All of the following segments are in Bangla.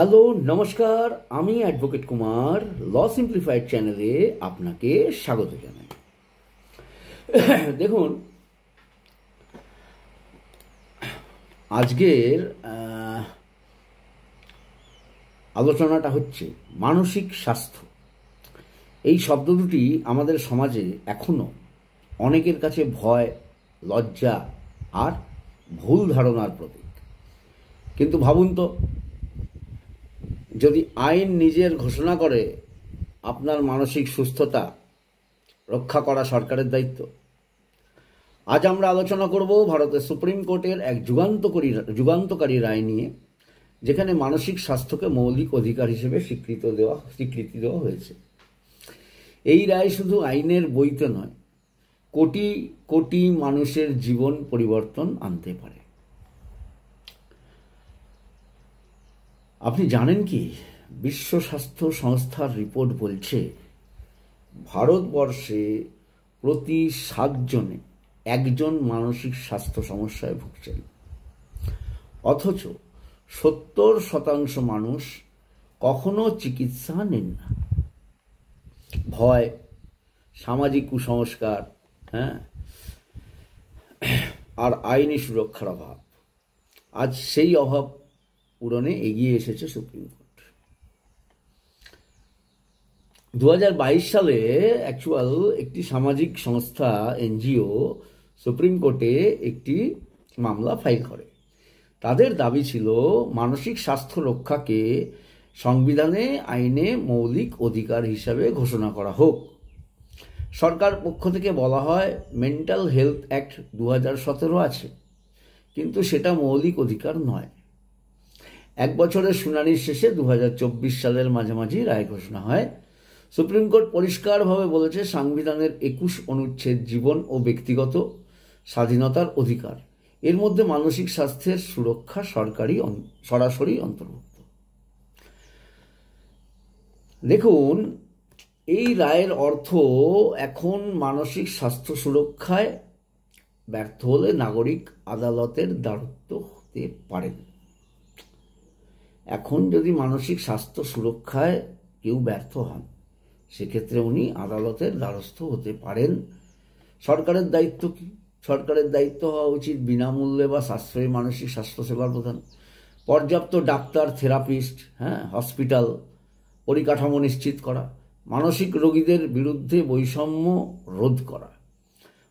হ্যালো, নমস্কার। আমি অ্যাডভোকেট কুমার, ল সিম্পলিফাইড চ্যানেলে আপনাকে স্বাগত জানাই। দেখুন, আজকের আলোচনাটা হচ্ছে মানসিক স্বাস্থ্য। এই শব্দ দুটি আমাদের সমাজে এখনও অনেকের কাছে ভয়, লজ্জা আর ভুল ধারণার প্রতীক। কিন্তু ভাবুন তো, যদি আইন নিজের ঘোষণা করে আপনার মানসিক সুস্থতা রক্ষা করা সরকারের দায়িত্ব। আজ আমরা আলোচনা করব ভারতের সুপ্রিম কোর্টের এক যুগান্তকারী রায় নিয়ে, যেখানে মানসিক স্বাস্থ্যকে মৌলিক অধিকার হিসেবে স্বীকৃতি দেওয়া হয়েছে। এই রায় শুধু আইনের বইতে নয়, কোটি কোটি মানুষের জীবন পরিবর্তন আনতে পারে। আপনি জানেন কি, বিশ্ব স্বাস্থ্য সংস্থার রিপোর্ট বলছে ভারতবর্ষে প্রতি 7 জনে একজন মানসিক স্বাস্থ্য সমস্যায় ভুগছেন। অথচ 70% মানুষ কখনো চিকিৎসা নেন না। ভয়, সামাজিক কুসংস্কার, আর আইনি সুরক্ষার অভাব। আজ সেই অভাব পূরণে এগিয়ে এসেছে সুপ্রিম কোর্ট। 2022 সালে একটি সামাজিক সংস্থা এনজিও সুপ্রিম কোর্টে একটি মামলা ফাইল করে। তাদের দাবি ছিল মানসিক স্বাস্থ্য রক্ষাকে সংবিধানে আইনে মৌলিক অধিকার হিসাবে ঘোষণা করা হোক। সরকার পক্ষ থেকে বলা হয় মেন্টাল হেলথ অ্যাক্ট 2017 আছে, কিন্তু সেটা মৌলিক অধিকার নয়। 1 বছরের শুনানির শেষে 2024 সালের মাঝামাঝি রায় ঘোষণা হয়। সুপ্রিম কোর্ট পরিষ্কারভাবে বলেছে সংবিধানের 21 অনুচ্ছেদ জীবন ও ব্যক্তিগত স্বাধীনতার অধিকার, এর মধ্যে মানসিক স্বাস্থ্যের সুরক্ষা সরাসরি অন্তর্ভুক্ত। দেখুন, এই রায়ের অর্থ এখন মানসিক স্বাস্থ্য সুরক্ষায় ব্যর্থ হলে নাগরিক আদালতের দ্বারস্থ হতে পারেন। এখন যদি মানসিক স্বাস্থ্য সুরক্ষায় কেউ ব্যর্থ হন, সেক্ষেত্রে উনি আদালতের দ্বারস্থ হতে পারেন। সরকারের দায়িত্ব কি? সরকারের দায়িত্ব হওয়া উচিত বিনামূল্যে বা সাশ্রয়ী মানসিক স্বাস্থ্য সেবা প্রদান, পর্যাপ্ত ডাক্তার, থেরাপিস্ট, হসপিটাল পরিকাঠামো নিশ্চিত করা, মানসিক রোগীদের বিরুদ্ধে বৈষম্য রোধ করা,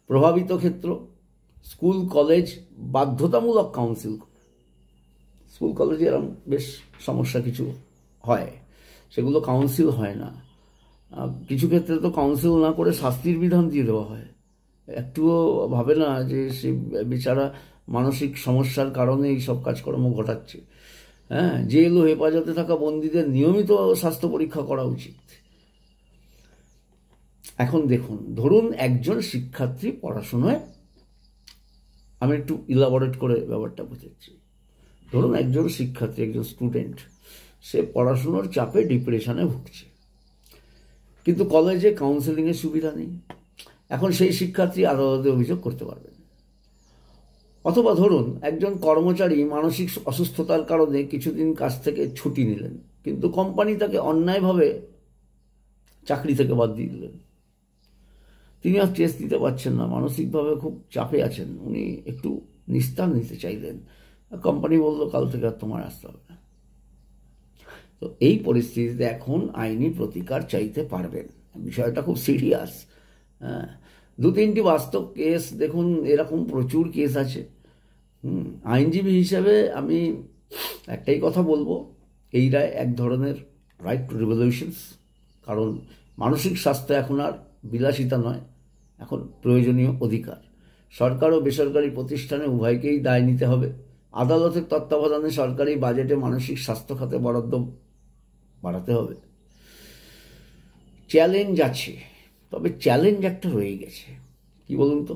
প্রভাবিত ক্ষেত্র, স্কুল কলেজ বাধ্যতামূলক কাউন্সিল। স্কুল কলেজে এরকম বেশ সমস্যা কিছু হয়, সেগুলো কাউন্সিল হয় না। কিছু ক্ষেত্রে তো কাউন্সিল না করে শাস্তির বিধান দিয়ে দেওয়া হয়। একটুও ভাবে না যে সে বেচারা মানসিক সমস্যার কারণে এই সব কাজকর্ম ঘটাচ্ছে। জেল ও হেফাজতে থাকা বন্দীদের নিয়মিত স্বাস্থ্য পরীক্ষা করা উচিত। এখন দেখুন, ধরুন একজন শিক্ষার্থী পড়াশোনায়, আমি একটু ইলাবোরেট করে ব্যাপারটা বোঝাচ্ছি। ধরুন একজন শিক্ষার্থী, একজন স্টুডেন্ট, সে পড়াশোনার চাপে ডিপ্রেশনে ভুগছে, কিন্তু কলেজে কাউন্সেলিংয়ের সুবিধা নেই। এখন সেই শিক্ষার্থী আদালতে অভিযোগ করতে পারবেন। অথবা ধরুন একজন কর্মচারী মানসিক অসুস্থতার কারণে কিছুদিন কাজ থেকে ছুটি নিলেন, কিন্তু কোম্পানি তাকে অন্যায়ভাবে চাকরি থেকে বাদ দিয়ে দিলেন। তিনি আর টেস্ট দিতে পারছেন না, মানসিকভাবে খুব চাপে আছেন, উনি একটু নিস্তার নিতে চাইলেন। কোম্পানি বলল কাল থেকে আর তোমার আসতে হবে না। তো এই পরিস্থিতিতে এখন আইনি প্রতিকার চাইতে পারবেন। বিষয়টা খুব সিরিয়াস। 2-3টি বাস্তব কেস দেখুন, এরকম প্রচুর কেস আছে। আইনজীবী হিসেবে আমি একটাই কথা বলবো, এই রায় এক ধরনের রাইট টু রিভলিউশনস। কারণ মানসিক স্বাস্থ্য এখন আর বিলাসিতা নয়, এখন প্রয়োজনীয় অধিকার। সরকার ও বেসরকারি প্রতিষ্ঠানে উভয়কেই দায় নিতে হবে। আদালতের তত্ত্বাবধানে সরকারি বাজেটে মানসিক স্বাস্থ্য খাতে বরাদ্দ বাড়াতে হবে। চ্যালেঞ্জ আছে, তবে চ্যালেঞ্জ একটা রয়ে গেছে। কি বলুন তো?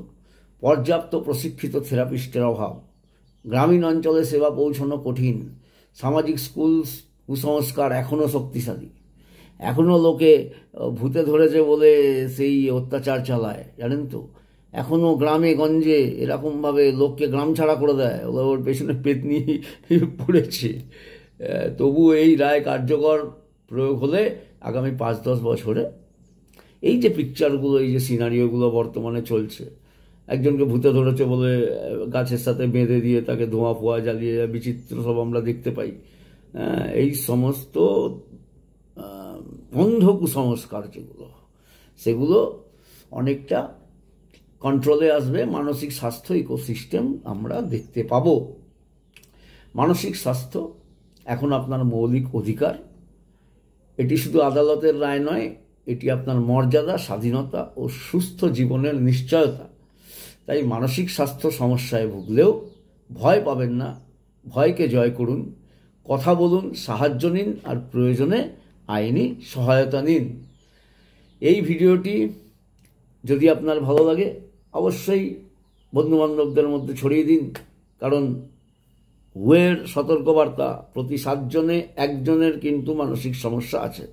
পর্যাপ্ত প্রশিক্ষিত থেরাপিস্টের অভাব, গ্রামীণ অঞ্চলে সেবা পৌঁছানো কঠিন, সামাজিক স্কুল কুসংস্কার এখনও শক্তিশালী। এখনও লোকে ভূতে ধরেছে বলে সেই অত্যাচার চালায়, জানেন তো। এখনও গ্রামে গঞ্জে এরকমভাবে লোককে গ্রাম ছাড়া করে দেয়, ওর পেছনে পেতনি পড়েছে। তবু এই রায় কার্যকর প্রয়োগ হলে আগামী 5-10 বছরে এই যে পিকচারগুলো, এই যে সিনারিওগুলো বর্তমানে চলছে, একজনকে ভূতে ধরেছে বলে গাছের সাথে বেঁধে দিয়ে তাকে ধোঁয়া ফোয়া জ্বালিয়ে বিচিত্র সব আমরা দেখতে পাই, এই সমস্ত অন্ধ কুসংস্কার যেগুলো, সেগুলো অনেকটা কন্ট্রোলে আসবে। মানসিক স্বাস্থ্য ইকোসিস্টেম আমরা দেখতে পাব। মানসিক স্বাস্থ্য এখন আপনার মৌলিক অধিকার। এটি শুধু আদালতের রায় নয়, এটি আপনার মর্যাদা, স্বাধীনতা ও সুস্থ জীবনের নিশ্চয়তা। তাই মানসিক স্বাস্থ্য সমস্যায় ভুগলেও ভয় পাবেন না, ভয়কে জয় করুন, কথা বলুন, সাহায্য নিন আর প্রয়োজনে আইনি সহায়তা নিন। এই ভিডিওটি যদি আপনার ভালো লাগে অবশ্যই বন্ধুবান্ধবদের মধ্যে ছড়িয়ে দিন, কারণ ওয়ের সতর্কবার্তা, প্রতি 7 জনে 1 জনের কিন্তু মানসিক সমস্যা আছে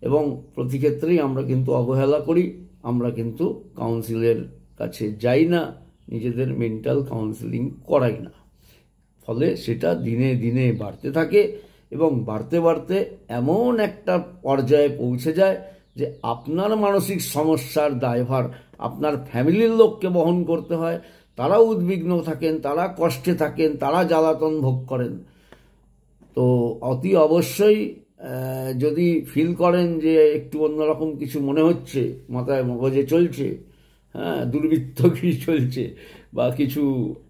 এবং প্রতি ক্ষেত্রেই আমরা কিন্তু অবহেলা করি। আমরা কিন্তু কাউন্সিলের কাছে যাই না, নিজেদের মেন্টাল কাউন্সিলিং করাই না, ফলে সেটা দিনে দিনে বাড়তে থাকে এবং বাড়তে বাড়তে এমন একটা পর্যায়ে পৌঁছে যায় যে আপনার মানসিক সমস্যার দায়ভার আপনার ফ্যামিলির লোককে বহন করতে হয়। তারাও উদ্বিগ্ন থাকেন, তারা কষ্টে থাকেন, তারা জ্বালাতন ভোগ করেন। তো অতি অবশ্যই যদি ফিল করেন যে একটু অন্যরকম কিছু মনে হচ্ছে, মাথায় মগজে চলছে, দুর্বৃত্তগিরি চলছে, বা কিছু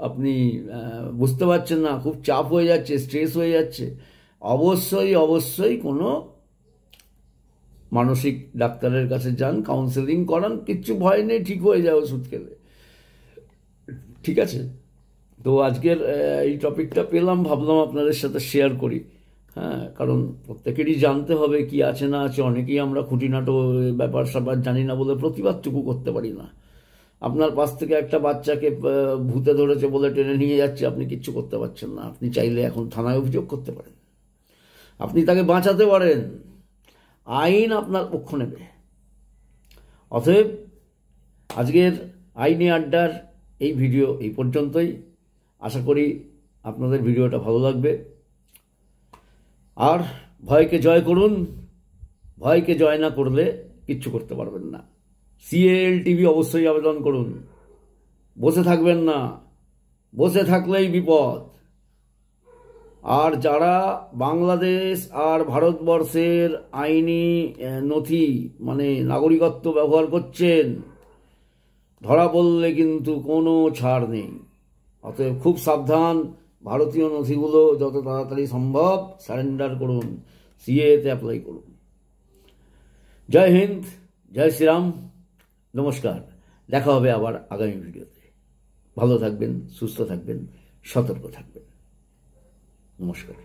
আপনি বুঝতে পারছেন না, খুব চাপ হয়ে যাচ্ছে, স্ট্রেস হয়ে যাচ্ছে, অবশ্যই অবশ্যই কোনো মানসিক ডাক্তারের কাছে যান, কাউন্সেলিং করান। কিচ্ছু ভয় নেই, ঠিক হয়ে যায় ওষুধ খেলে। ঠিক আছে? তো আজকের এই টপিকটা পেলাম, ভাবলাম আপনাদের সাথে শেয়ার করি। কারণ প্রত্যেকেরই জানতে হবে কি আছে না আছে। অনেকেই আমরা খুঁটিনাটো ব্যাপার স্যাপার জানি না বলে প্রতিবাদটুকু করতে পারি না। আপনার পাশ থেকে একটা বাচ্চাকে ভূতে ধরেছে বলে টেনে নিয়ে যাচ্ছে, আপনি কিচ্ছু করতে পারছেন না। আপনি চাইলে এখন থানায় অভিযোগ করতে পারেন, আপনি তাকে বাঁচাতে পারেন, আইন আপনার পক্ষ নেবে। অতএব আজকের আইনি আড্ডার এই ভিডিও এই পর্যন্তই। আশা করি আপনাদের ভিডিওটা ভালো লাগবে। আর ভয়কে জয় করুন, ভয়কে জয় না করলে কিচ্ছু করতে পারবেন না। CALTV অবশ্যই আবেদন করুন, বসে থাকবেন না, বসে থাকলেই বিপদ। আর যারা বাংলাদেশ আর ভারতবর্ষের আইনি নথি মানে নাগরিকত্ব ব্যবহার করছেন, ধরা পড়লে কিন্তু কোনো ছাড় নেই। অতএব খুব সাবধান, ভারতীয় নথিগুলো যত তাড়াতাড়ি সম্ভব সারেন্ডার করুন, CAতে অ্যাপ্লাই করুন। জয় হিন্দ, জয় শ্রীরাম, নমস্কার। দেখা হবে আবার আগামী ভিডিওতে। ভালো থাকবেন, সুস্থ থাকবেন, সতর্ক থাকবেন। নমস্কার।